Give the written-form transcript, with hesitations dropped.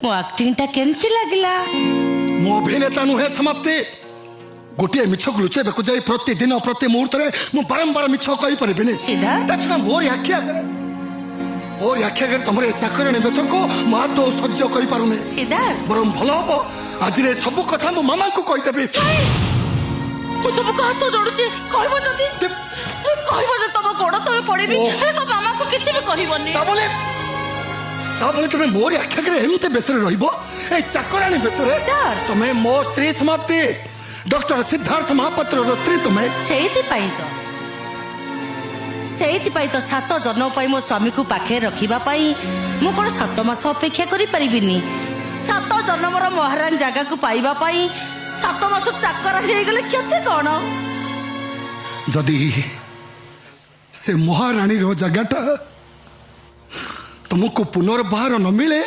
मो एक्टिंग टा केमती लागला मो अभिनेता नुहे समाप्ति गोटे मिछ लुचेबा जाई प्रतिदिन प्रति मुहूर्त मु बारंबार मिछ कही पारिबिनी सिद्धार्थ? मोर आखिया तुम चाकरणी बेश को महत्व सह्य कर पारुनी सिद्धार्थ बर भल हम आज सब कथा मो मामा को कहीदेवी मु तुमको हाथ जोड़ुची कहबो जदी कहबो जे तुम गोड़ तले पड़ीबी तो मामा को किछि भी कहबोनी ताबले तुम मोर आखिया एमते बेसरे रहिबो ए चाकराणी बेसरे तुम मो स्त्री समाप्ति डॉक्टर सिद्धार्थ महापात्र स्त्री तुम्हें सेइति तो 7 जन्म पाई मो स्वामी को पाखे रखिबा पाई मु कोन 7 मास अपेक्षा करि परिबिनी 7 जन्मर महारानी जगह को पाइबा पाई 7 मास चाकर हे गेले क्षति कोन जदि से महारानी रो जगहटा तुमको पुनर्बार न मिले